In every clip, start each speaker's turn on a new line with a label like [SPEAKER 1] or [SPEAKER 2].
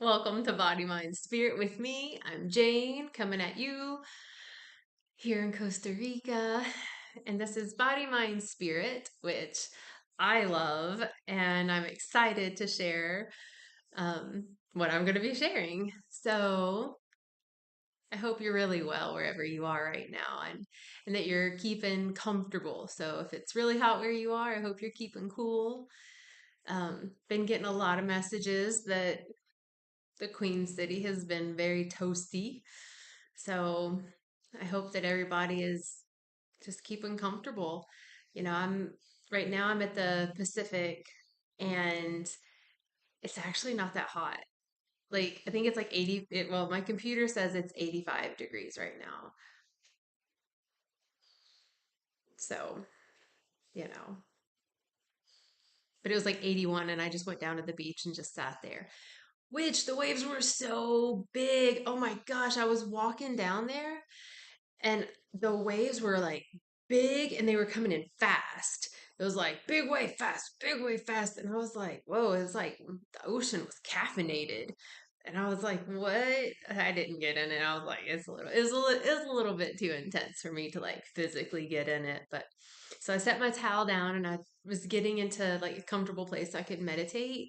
[SPEAKER 1] Welcome to Body, Mind, Spirit with me. I'm Jane coming at you here in Costa Rica. And this is Body, Mind, Spirit, which I love. And I'm excited to share what I'm going to be sharing. So I hope you're really well wherever you are right now and that you're keeping comfortable. So if it's really hot where you are, I hope you're keeping cool. Been getting a lot of messages that the Queen City has been very toasty. So I hope that everybody is just keeping comfortable. I'm right now I'm at the Pacific and it's actually not that hot. Like I think it's like 80 well, my computer says it's 85 degrees right now. So, you know, but it was like 81 and I just went down to the beach and just sat there. Which the waves were so big. Oh my gosh, I was walking down there and the waves were like big and they were coming in fast. It was like big wave fast. And I was like, whoa, it's like the ocean was caffeinated. And I was like, what? I didn't get in it. I was like, it's a little bit too intense for me to like physically get in it. But so I set my towel down and I was getting into like a comfortable place so I could meditate.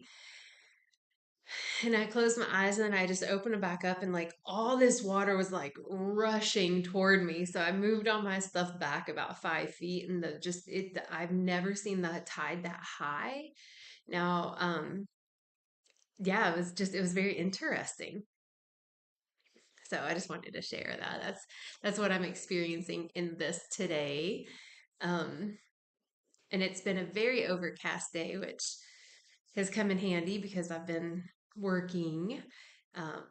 [SPEAKER 1] And I closed my eyes and then I just opened them back up and like all this water was like rushing toward me. So I moved all my stuff back about 5 feet and I've never seen the tide that high. Now, yeah, it was very interesting. So I just wanted to share that. That's what I'm experiencing in this today. Um, and it's been a very overcast day, which has come in handy because I've been working. Um,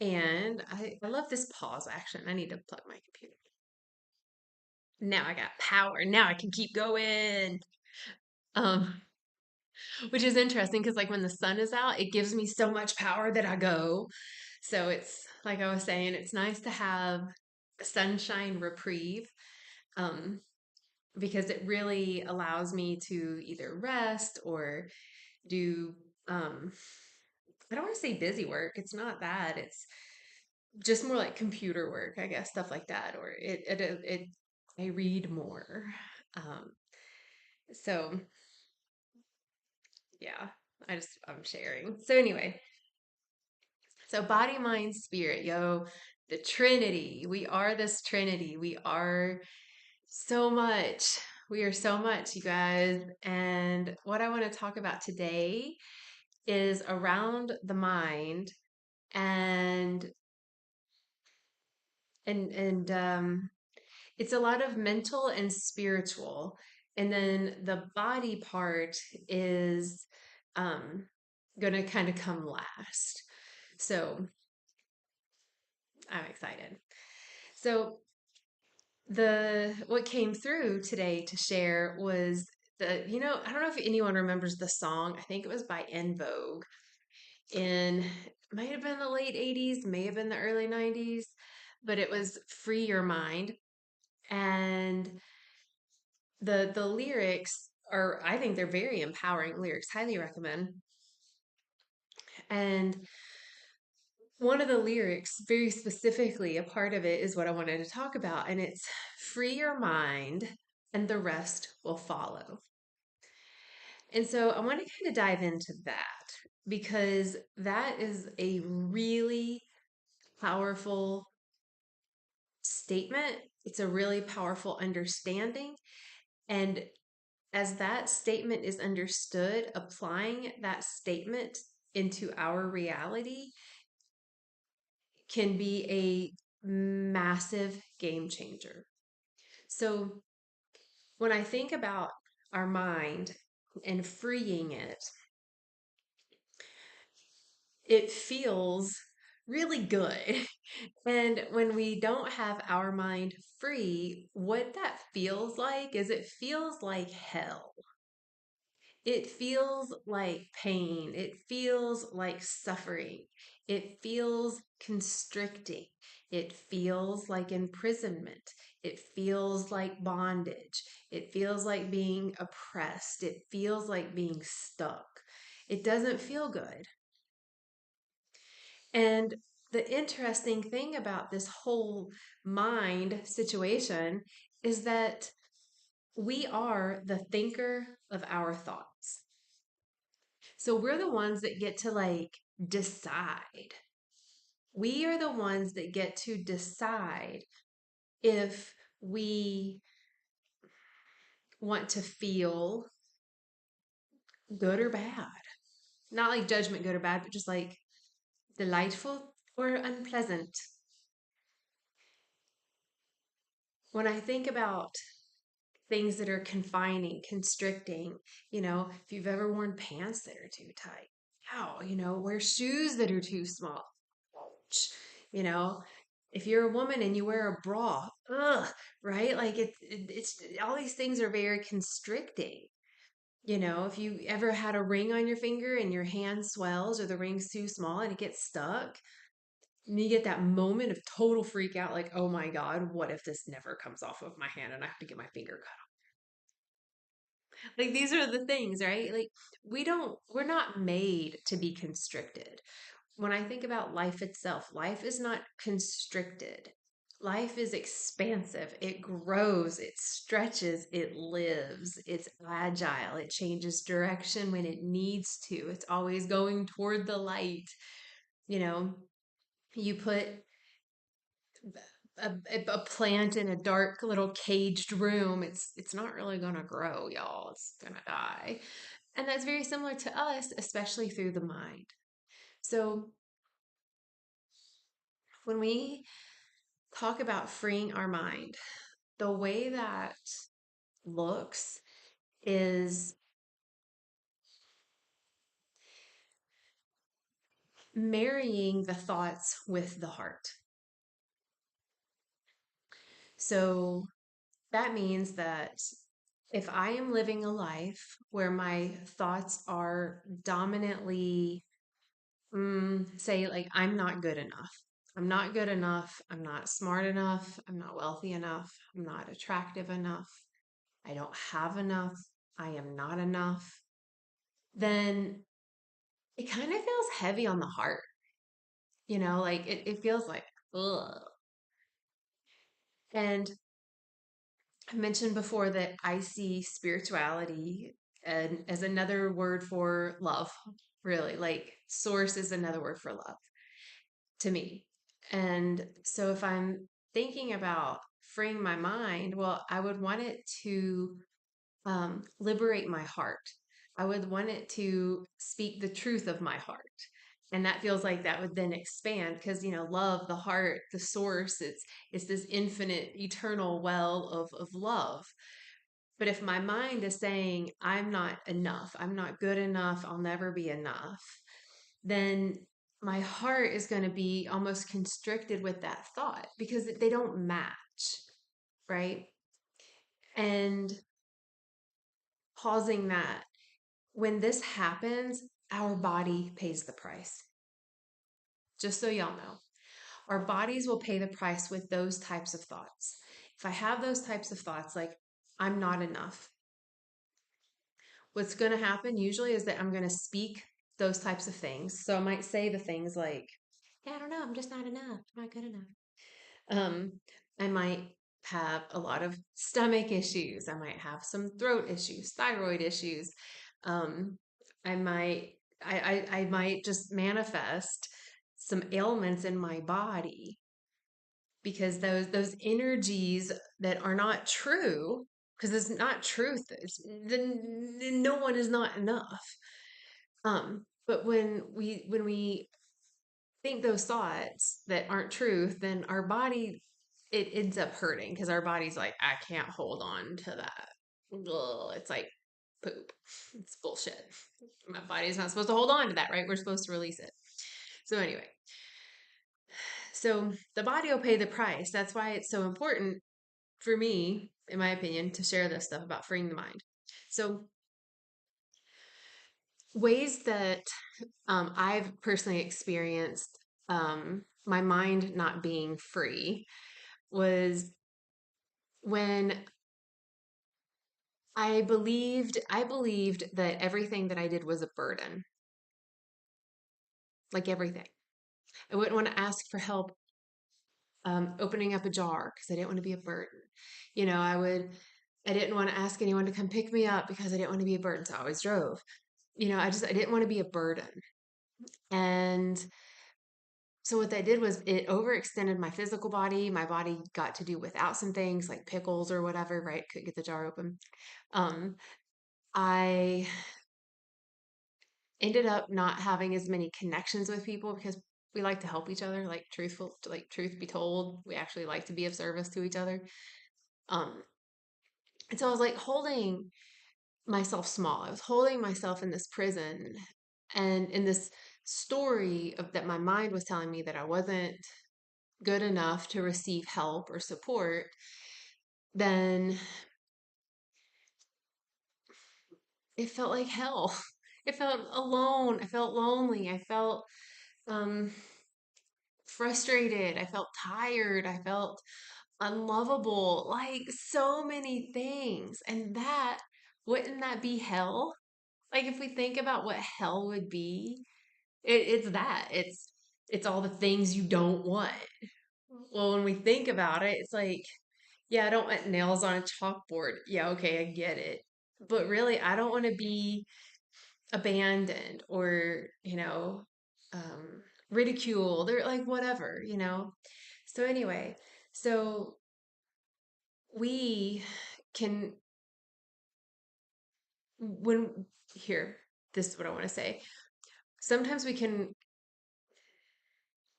[SPEAKER 1] And I love this pause action. I need to plug my computer. Now I got power. Now I can keep going. Um, which is interesting because like when the sun is out, it gives me so much power that I go. So it's like I was saying, it's nice to have a sunshine reprieve. Um, because it really allows me to either rest or do I don't want to say busy work. It's not that. It's just more like computer work, I guess, stuff like that. Or I read more. Um, so yeah, I'm sharing. So anyway, so body, mind, spirit, yo, the Trinity. We are this Trinity. We are so much. We are so much, you guys. And what I want to talk about today is around the mind and and it's a lot of mental and spiritual. And then the body part is um, going to kind of come last. So I'm excited. So the what came through today to share was I don't know if anyone remembers the song. I think it was by En Vogue in might have been the late 80s, may have been the early 90s, but it was Free Your Mind. And the lyrics are, I think they're very empowering lyrics, highly recommend. And one of the lyrics, very specifically, a part of it is what I wanted to talk about, and it's free your mind and the rest will follow. And so I want to kind of dive into that because that is a really powerful statement. It's a really powerful understanding. And as that statement is understood, applying that statement into our reality can be a massive game changer. So, when I think about our mind and freeing it, it feels really good. And when we don't have our mind free, what that feels like is it feels like hell. It feels like pain. It feels like suffering. It feels constricting. It feels like imprisonment. It feels like bondage. It feels like being oppressed. It feels like being stuck. It doesn't feel good. And the interesting thing about this whole mind situation is that we are the thinker of our thoughts. So we're the ones that get to like decide. We are the ones that get to decide if we want to feel good or bad. Not like judgment, good or bad, but just like delightful or unpleasant. When I think about things that are confining, constricting, if you've ever worn pants that are too tight, ow, wear shoes that are too small. Ouch. You know, if you're a woman and you wear a bra, ugh, right? Like it's all these things are very constricting. If you ever had a ring on your finger and your hand swells or the ring's too small and it gets stuck, and you get that moment of total freak out, like, oh my God, what if this never comes off of my hand and I have to get my finger cut off? Like, these are the things, right? Like, we're not made to be constricted. When I think about life itself, life is not constricted. Life is expansive. It grows, it stretches, it lives, it's agile, it changes direction when it needs to. It's always going toward the light. You know, you put a plant in a dark little caged room, it's not really going to grow, y'all. It's going to die. And that's very similar to us, especially through the mind. So when we talk about freeing our mind, the way that looks is marrying the thoughts with the heart. So that means that if I am living a life where my thoughts are dominantly, say, like, I'm not good enough. I'm not good enough. I'm not smart enough. I'm not wealthy enough. I'm not attractive enough. I don't have enough. I am not enough. Then it kind of feels heavy on the heart, like it feels like, ugh. And I mentioned before that I see spirituality and as another word for love, really. Like source is another word for love to me. And so if I'm thinking about freeing my mind, well, I would want it to liberate my heart. I would want it to speak the truth of my heart. And that feels like that would then expand because, love, the heart, the source, it's this infinite, eternal well of love. But if my mind is saying, I'm not enough, I'm not good enough, I'll never be enough, then my heart is going to be almost constricted with that thought because they don't match, right? And pausing that, when this happens, our body pays the price. Just so y'all know, our bodies will pay the price with those types of thoughts. If I have those types of thoughts, like, I'm not enough, what's going to happen usually is that I'm going to speak those types of things. So I might say the things like, yeah, I don't know, I'm just not enough. I'm not good enough. Um, I might have a lot of stomach issues. I might have some throat issues, thyroid issues. Um, I might I might just manifest some ailments in my body because those energies that are not true, because it's not truth, then no one is not enough. But when we think those thoughts that aren't truth, then our body, it ends up hurting because our body's like, I can't hold on to that. Ugh, it's like poop. It's bullshit. My body's not supposed to hold on to that, right? We're supposed to release it. So anyway, so the body will pay the price. That's why it's so important for me, in my opinion, to share this stuff about freeing the mind. So ways that I've personally experienced my mind not being free was when I believed that everything that I did was a burden, like everything. I wouldn't want to ask for help opening up a jar because I didn't want to be a burden. You know, I didn't want to ask anyone to come pick me up because I didn't want to be a burden. So I always drove. You know, I didn't want to be a burden. And so what that did was it overextended my physical body. My body got to do without some things like pickles or whatever, right? Couldn't get the jar open. Um, I ended up not having as many connections with people because we like to help each other, like truth be told, we actually like to be of service to each other. Um, and so I was like holding myself small. I was holding myself in this prison and in this story of that my mind was telling me that I wasn't good enough to receive help or support. Then it felt like hell. It felt alone. I felt lonely. I felt um, frustrated. I felt tired. I felt unlovable. Like so many things. And that, wouldn't that be hell? Like if we think about what hell would be, it's that. It's all the things you don't want. Well, when we think about it, it's like, yeah, I don't want nails on a chalkboard. Yeah, okay, I get it. But really, I don't want to be abandoned or, ridiculed or like whatever, you know? So, anyway, so we can, when, here, this is what I want to say. Sometimes we can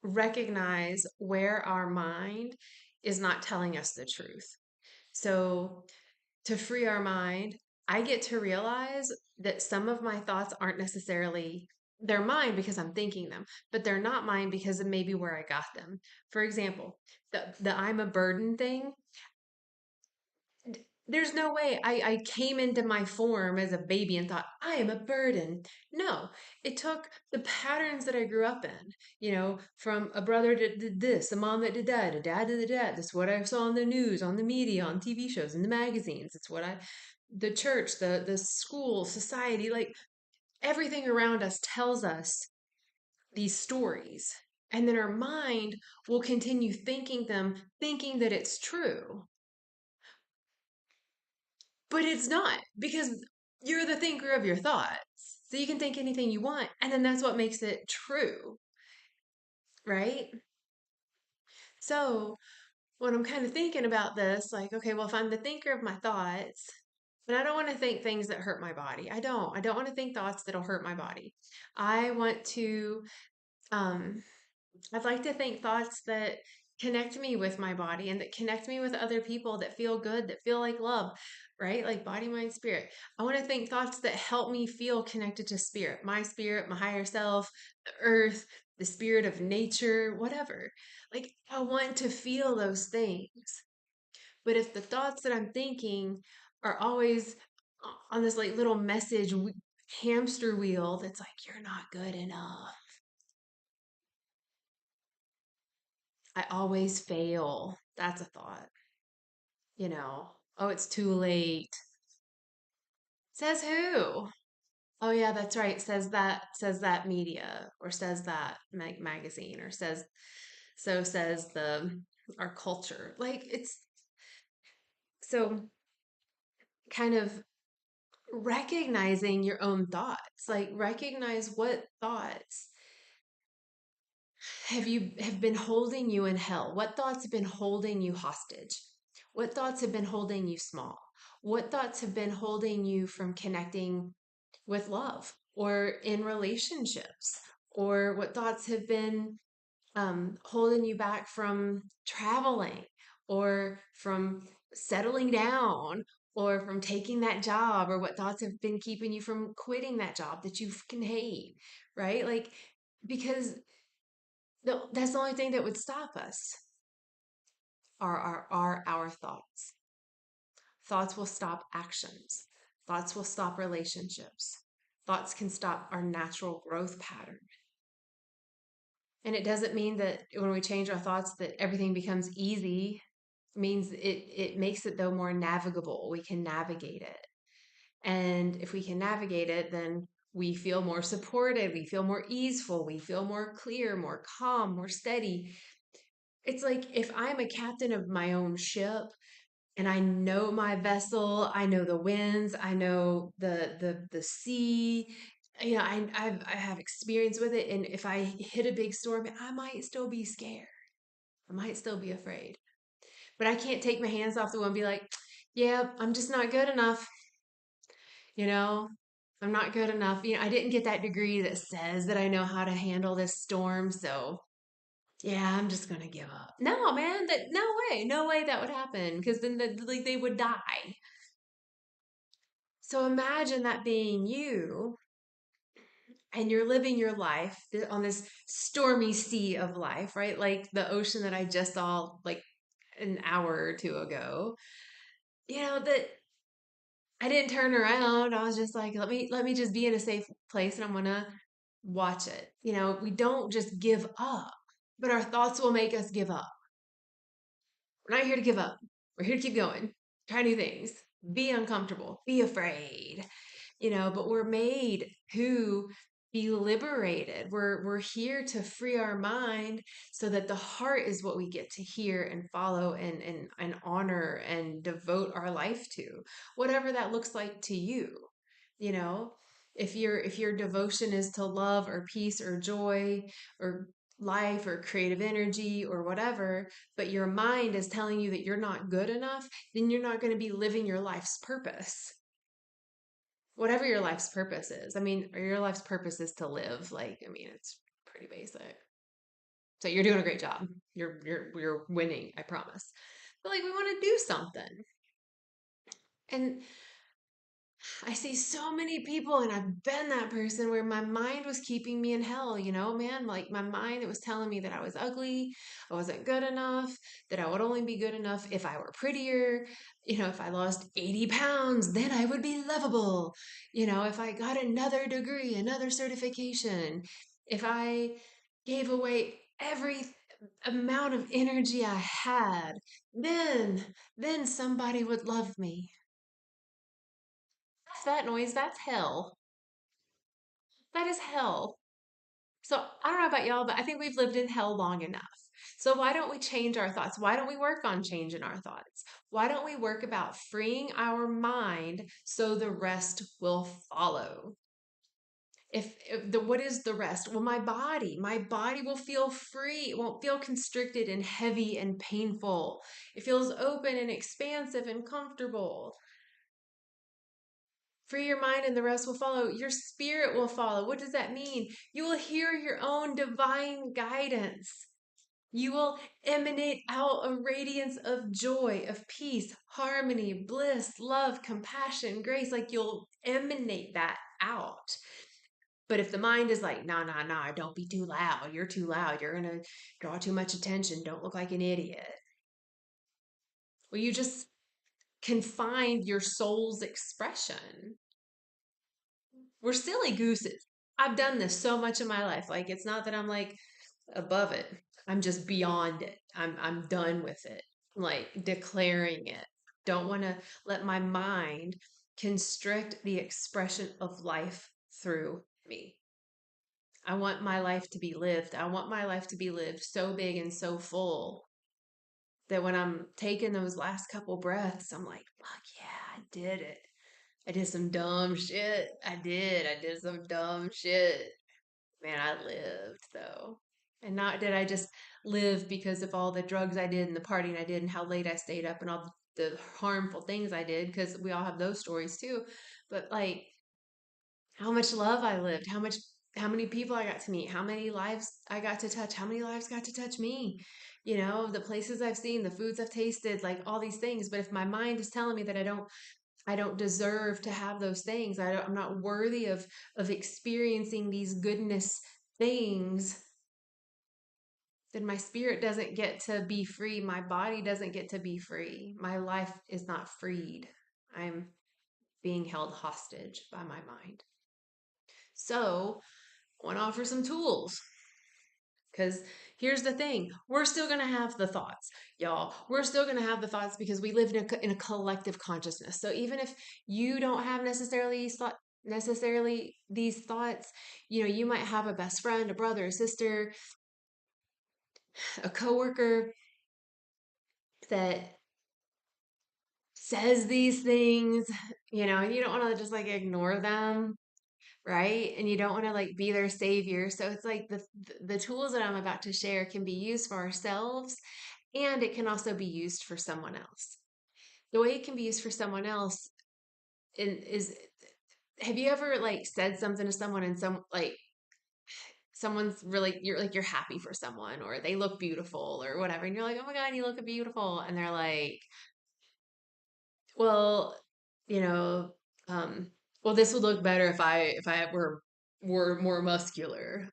[SPEAKER 1] recognize where our mind is not telling us the truth. So, to free our mind, I get to realize that some of my thoughts aren't necessarily they're mine because I'm thinking them, but they're not mine because of maybe where I got them. For example, the I'm a burden thing, there's no way I came into my form as a baby and thought, I am a burden. No, it took the patterns that I grew up in, from a brother that did this, a mom that did that, a dad that did that. That's what I saw on the news, on the media, on TV shows, in the magazines. It's the church, the school, society, like everything around us tells us these stories. And then our mind will continue thinking them, thinking that it's true. But it's not because you're the thinker of your thoughts. So you can think anything you want. And then that's what makes it true, right? So when I'm kind of thinking about this, like, okay, well, if I'm the thinker of my thoughts, but I don't want to think things that hurt my body. I don't. I don't want to think thoughts that'll hurt my body. I want to um I'd like to think thoughts that connect me with my body and that connect me with other people that feel good, that feel like love, right? Like body, mind, spirit. I want to think thoughts that help me feel connected to spirit, my higher self, the earth, the spirit of nature, whatever. Like I want to feel those things. But if the thoughts that I'm thinking are always on this like little hamster wheel that's like, you're not good enough, I always fail. That's a thought, Oh, it's too late. Says who? Oh yeah, that's right. Says that media or says that magazine or says the our culture. Like it's so kind of recognizing your own thoughts. Like recognize what thoughts have been holding you in hell? What thoughts have been holding you hostage? What thoughts have been holding you small? What thoughts have been holding you from connecting with love or in relationships? Or what thoughts have been holding you back from traveling or from settling down or from taking that job? Or what thoughts have been keeping you from quitting that job that you can hate, right? Like, because no, that's the only thing that would stop us are our thoughts. Thoughts will stop actions. Thoughts will stop relationships. Thoughts can stop our natural growth pattern. And it doesn't mean that when we change our thoughts that everything becomes easy. It means it makes it though more navigable. We can navigate it. And if we can navigate it, then We feel more supported. We feel more easeful. We feel more clear, more calm, more steady. It's like if I'm a captain of my own ship and I know my vessel, I know the winds, I know the sea. You know, I have experience with it, and if I hit a big storm, I might still be scared. I might still be afraid, but I can't take my hands off the wheel and be like, "Yeah, I'm just not good enough." You know, I'm not good enough. You know, I didn't get that degree that says that I know how to handle this storm, so yeah, I'm just gonna give up. No, man, that no way that would happen because then like they would die. So imagine that being you, and you're living your life on this stormy sea of life, right? Like the ocean that I just saw like an hour or two ago. You know that I didn't turn around. I was just like, let me just be in a safe place, and I'm gonna watch it. You know, we don't just give up, but our thoughts will make us give up. We're not here to give up. We're here to keep going, try new things, be uncomfortable, be afraid, you know, but we're made to be liberated. We're here to free our mind so that the heart is what we get to hear and follow and honor and devote our life to, whatever that looks like to you. You know, if your devotion is to love or peace or joy or life or creative energy or whatever, but your mind is telling you that you're not good enough, then you're not going to be living your life's purpose. Whatever your life's purpose is. I mean, or your life's purpose is to live. Like, I mean, it's pretty basic. So you're doing a great job. You're winning, I promise. But like we want to do something. And I see so many people, and I've been that person where my mind was keeping me in hell, you know, man. Like my mind, it was telling me that I was ugly, I wasn't good enough, that I would only be good enough if I were prettier. You know, if I lost 80 pounds, then I would be lovable. You know, if I got another degree, another certification, if I gave away every amount of energy I had, then somebody would love me. That's that noise, that's hell. That is hell. So I don't know about y'all, but I think we've lived in hell long enough. So why don't we change our thoughts? Why don't we work on changing our thoughts? Why don't we work about freeing our mind so the rest will follow? If the what is the rest? Well, my body will feel free. It won't feel constricted and heavy and painful. It feels open and expansive and comfortable. Free your mind and the rest will follow. Your spirit will follow. What does that mean? You will hear your own divine guidance. You will emanate out a radiance of joy, of peace, harmony, bliss, love, compassion, grace. Like you'll emanate that out. But if the mind is like, nah, nah, nah, don't be too loud. You're too loud. You're going to draw too much attention. Don't look like an idiot. Well, you just confine your soul's expression. We're silly gooses. I've done this so much in my life. Like it's not that I'm like above it. I'm just beyond it. I'm done with it. Like declaring it. Don't want to let my mind constrict the expression of life through me. I want my life to be lived. I want my life to be lived so big and so full that when I'm taking those last couple breaths, I'm like, fuck yeah, I did it. I did some dumb shit. I did. I did some dumb shit. Man, I lived though. And not did I just live because of all the drugs I did and the partying I did and how late I stayed up and all the harmful things I did, because we all have those stories too. But like how much love I lived, how many people I got to meet, how many lives I got to touch, how many lives got to touch me, you know, the places I've seen, the foods I've tasted, like all these things. But if my mind is telling me that I don't deserve to have those things. I'm not worthy of experiencing these goodness things. Then my spirit doesn't get to be free. My body doesn't get to be free. My life is not freed. I'm being held hostage by my mind. So I want to offer some tools. Because here's the thing, we're still going to have the thoughts, y'all. We're still going to have the thoughts because we live in a collective consciousness. So even if you don't have necessarily necessarily these thoughts. You might have a best friend, a brother, a sister, a coworker that says these things, and you don't want to just like ignore them, right? And you don't want to like be their savior. So it's like the tools that I'm about to share can be used for ourselves, and it can also be used for someone else. The way it can be used for someone else is, have you ever like said something to someone and someone's really, you're happy for someone, or they look beautiful or whatever, and you're like, oh my God, you look beautiful, and they're like, well, you know, um, well, this would look better if I were more muscular.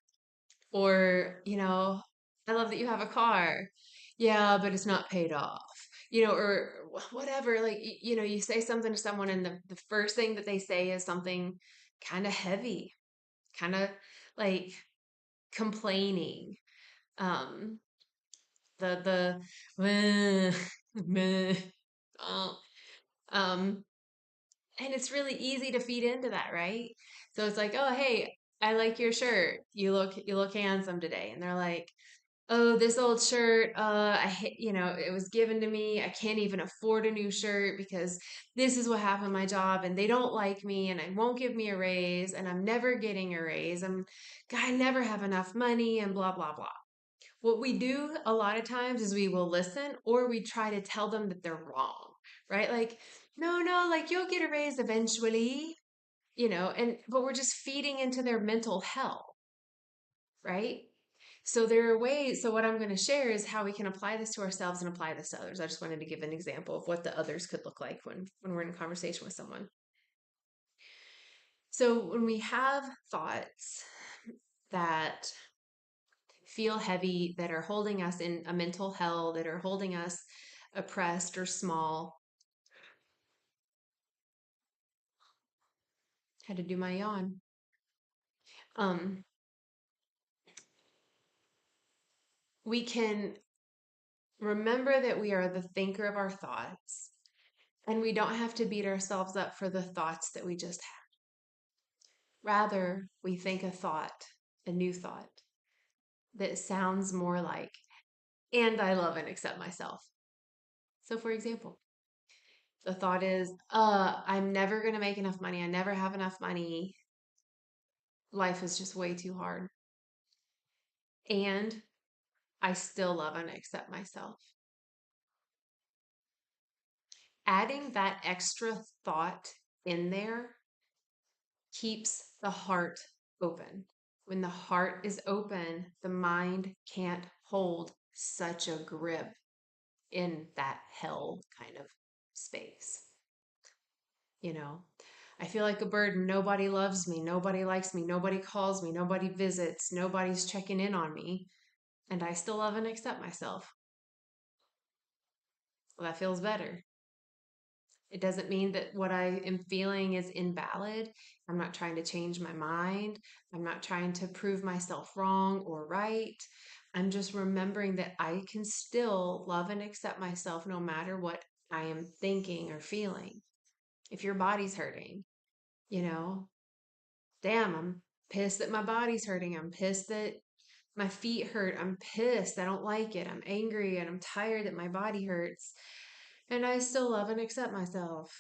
[SPEAKER 1] Or, I love that you have a car. Yeah, but it's not paid off. Or whatever. Like, you say something to someone, and the first thing that they say is something kind of heavy, kind of like complaining. Um, the meh, meh, oh, um, and it's really easy to feed into that, right? So it's like, oh, hey, I like your shirt. You look handsome today. And they're like, oh, this old shirt, it was given to me. I can't even afford a new shirt because this is what happened in my job, and they don't like me, and I won't give me a raise, and I'm never getting a raise. I never have enough money, and blah, blah, blah. What we do a lot of times is we will listen, or we try to tell them that they're wrong, right? Like, no, no, like you'll get a raise eventually, but we're just feeding into their mental hell, right? So there are ways. So what I'm going to share is how we can apply this to ourselves and apply this to others. I just wanted to give an example of what the others could look like when we're in a conversation with someone. So when we have thoughts that feel heavy, that are holding us in a mental hell, that are holding us oppressed or small, had to do my yawn. Um, we can remember that we are the thinker of our thoughts, and we don't have to beat ourselves up for the thoughts that we just had. Rather, we think a new thought that sounds more like, and I love and accept myself. So, for example, the thought is, I'm never going to make enough money. I never have enough money. Life is just way too hard. And I still love and accept myself. Adding that extra thought in there keeps the heart open. When the heart is open, the mind can't hold such a grip in that hell kind of space. You know, I feel like a burden. Nobody loves me. Nobody likes me. Nobody calls me. Nobody visits. Nobody's checking in on me. And I still love and accept myself. Well, that feels better. It doesn't mean that what I am feeling is invalid. I'm not trying to change my mind. I'm not trying to prove myself wrong or right. I'm just remembering that I can still love and accept myself no matter what I am thinking or feeling. If your body's hurting, you know, damn, I'm pissed that my body's hurting. I'm pissed that my feet hurt. I'm pissed. I don't like it. I'm angry and I'm tired that my body hurts. And I still love and accept myself.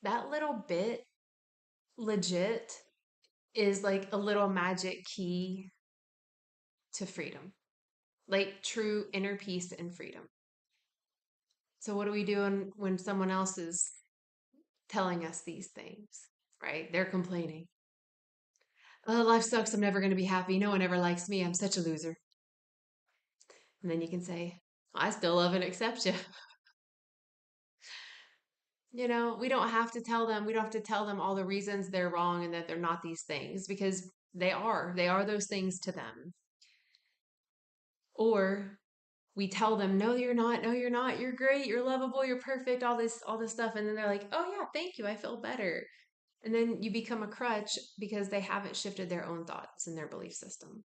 [SPEAKER 1] That little bit legit is like a little magic key to freedom, like true inner peace and freedom. So, what do we do when someone else is telling us these things, right? They're complaining. Oh, life sucks. I'm never going to be happy. No one ever likes me. I'm such a loser. And then you can say, I still love and accept you. We don't have to tell them, we don't have to tell them all the reasons they're wrong and that they're not these things, because they are. They are those things to them. Or we tell them, no, you're not. No, you're not. You're great. You're lovable. You're perfect. All this stuff. And then they're like, oh yeah, thank you. I feel better. And then you become a crutch because they haven't shifted their own thoughts and their belief system.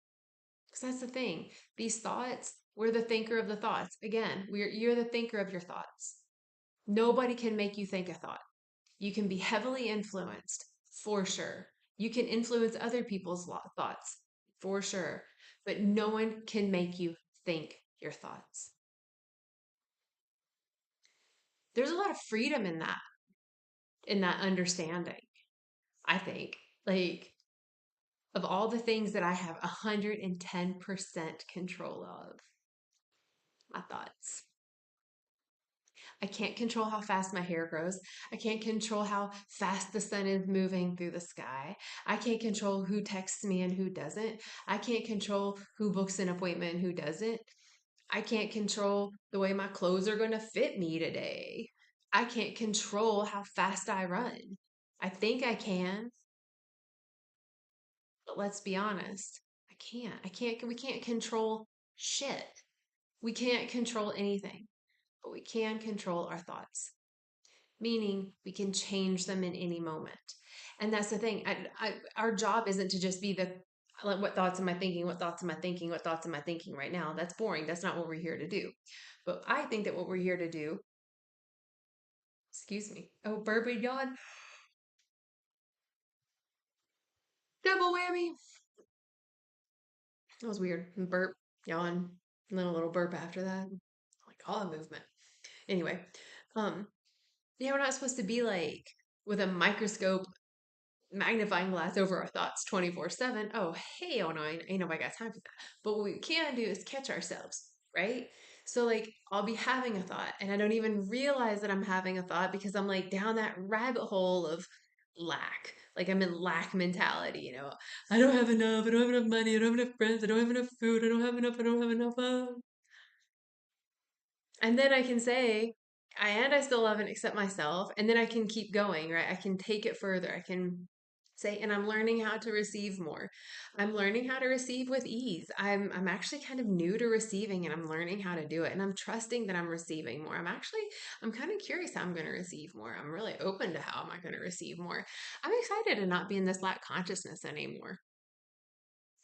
[SPEAKER 1] Because that's the thing. These thoughts, we're the thinker of the thoughts. Again, you're the thinker of your thoughts. Nobody can make you think a thought. You can be heavily influenced, for sure. You can influence other people's thoughts, for sure. But no one can make you think your thoughts. There's a lot of freedom in that understanding, I think. Like, of all the things that I have 110% control of, my thoughts. I can't control how fast my hair grows. I can't control how fast the sun is moving through the sky. I can't control who texts me and who doesn't. I can't control who books an appointment and who doesn't. I can't control the way my clothes are going to fit me today. I can't control how fast I run. I think I can, but let's be honest. I can't. We can't control shit. We can't control anything, but we can control our thoughts, meaning we can change them in any moment. And that's the thing. Our job isn't to just be the, like, what thoughts am I thinking? What thoughts am I thinking? What thoughts am I thinking right now? That's boring. That's not what we're here to do. But I think that what we're here to do, excuse me, oh, burp and yawn, double whammy. That was weird. Burp, yawn, and then a little burp after that. Like all the movement. Anyway, um, yeah, we're not supposed to be like with a microscope magnifying glass over our thoughts 24/7. Oh, hell no, ain't nobody got time for that. But what we can do is catch ourselves, right? So, like, I'll be having a thought and I don't even realize that I'm having a thought because I'm like down that rabbit hole of lack. Like, I'm in lack mentality, you know. I don't have enough. I don't have enough money. I don't have enough friends. I don't have enough food. I don't have enough. I don't have enough. And then I can say, I still love and accept myself. And then I can keep going, right? I can take it further. I can say, and I'm learning how to receive more. I'm learning how to receive with ease. I'm actually kind of new to receiving and I'm learning how to do it. And I'm trusting that I'm receiving more. I'm kind of curious how I'm going to receive more. I'm really open to how am I going to receive more. I'm excited to not be in this lack consciousness anymore.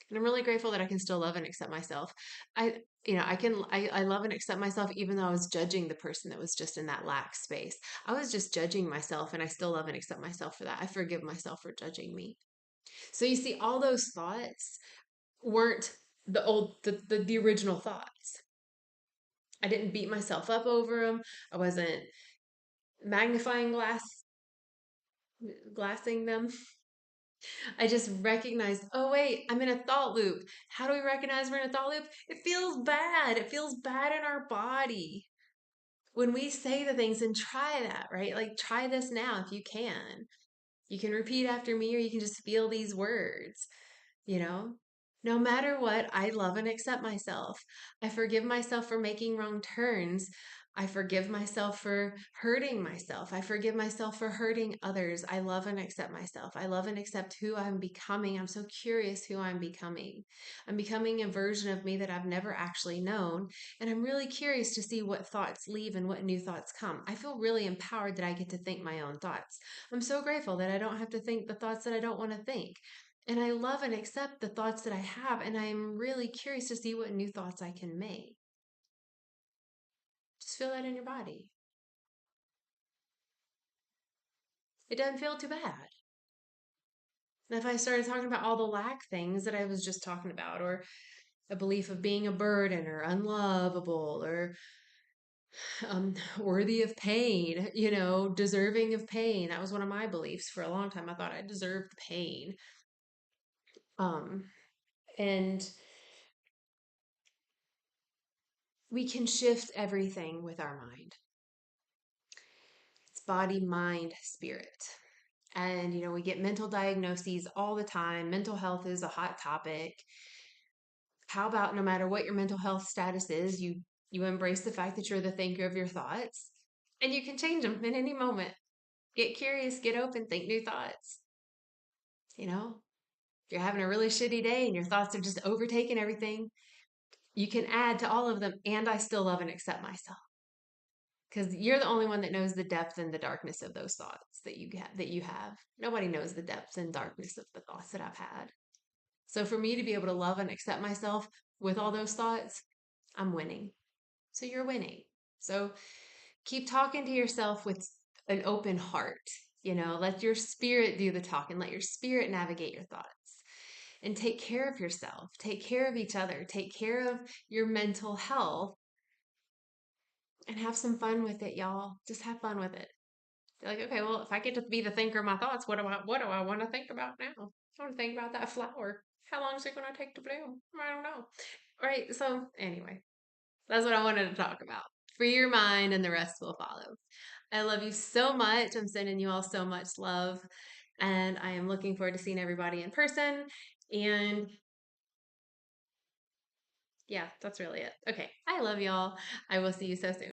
[SPEAKER 1] And I'm really grateful that I can still love and accept myself. I love and accept myself even though I was judging the person that was just in that lack space. I was just judging myself and I still love and accept myself for that. I forgive myself for judging me. So you see, all those thoughts weren't the original thoughts. I didn't beat myself up over them. I wasn't magnifying glassing them. I just recognized, oh, wait, I'm in a thought loop. How do we recognize we're in a thought loop? It feels bad. It feels bad in our body. When we say the things, and try that, right? Like, try this now if you can. You can repeat after me, or you can just feel these words, you know? No matter what, I love and accept myself. I forgive myself for making wrong turns. I forgive myself for hurting myself. I forgive myself for hurting others. I love and accept myself. I love and accept who I'm becoming. I'm so curious who I'm becoming. I'm becoming a version of me that I've never actually known. And I'm really curious to see what thoughts leave and what new thoughts come. I feel really empowered that I get to think my own thoughts. I'm so grateful that I don't have to think the thoughts that I don't want to think. And I love and accept the thoughts that I have, and I'm really curious to see what new thoughts I can make. Just feel that in your body. It doesn't feel too bad. And if I started talking about all the lack things that I was just talking about, or a belief of being a burden or unlovable or worthy of pain, deserving of pain. That was one of my beliefs for a long time. I thought I deserved pain. Um, and we can shift everything with our mind. It's body, mind, spirit. And, we get mental diagnoses all the time. Mental health is a hot topic. How about no matter what your mental health status is, you embrace the fact that you're the thinker of your thoughts and you can change them in any moment. Get curious, get open, think new thoughts. If you're having a really shitty day and your thoughts are just overtaking everything, you can add to all of them, and I still love and accept myself. Because you're the only one that knows the depth and the darkness of those thoughts that you have. Nobody knows the depth and darkness of the thoughts that I've had. So for me to be able to love and accept myself with all those thoughts, I'm winning. So you're winning. So keep talking to yourself with an open heart. Let your spirit do the talking, let your spirit navigate your thoughts. And take care of yourself, take care of each other, take care of your mental health, and have some fun with it, y'all. Just have fun with it. You're like, okay, well, if I get to be the thinker of my thoughts, what do I want to think about now? I want to think about that flower. How long is it going to take to bloom? I don't know. Right. So anyway, that's what I wanted to talk about. Free your mind and the rest will follow. I love you so much. I'm sending you all so much love. And I am looking forward to seeing everybody in person. And yeah, that's really it. Okay. I love y'all. I will see you so soon.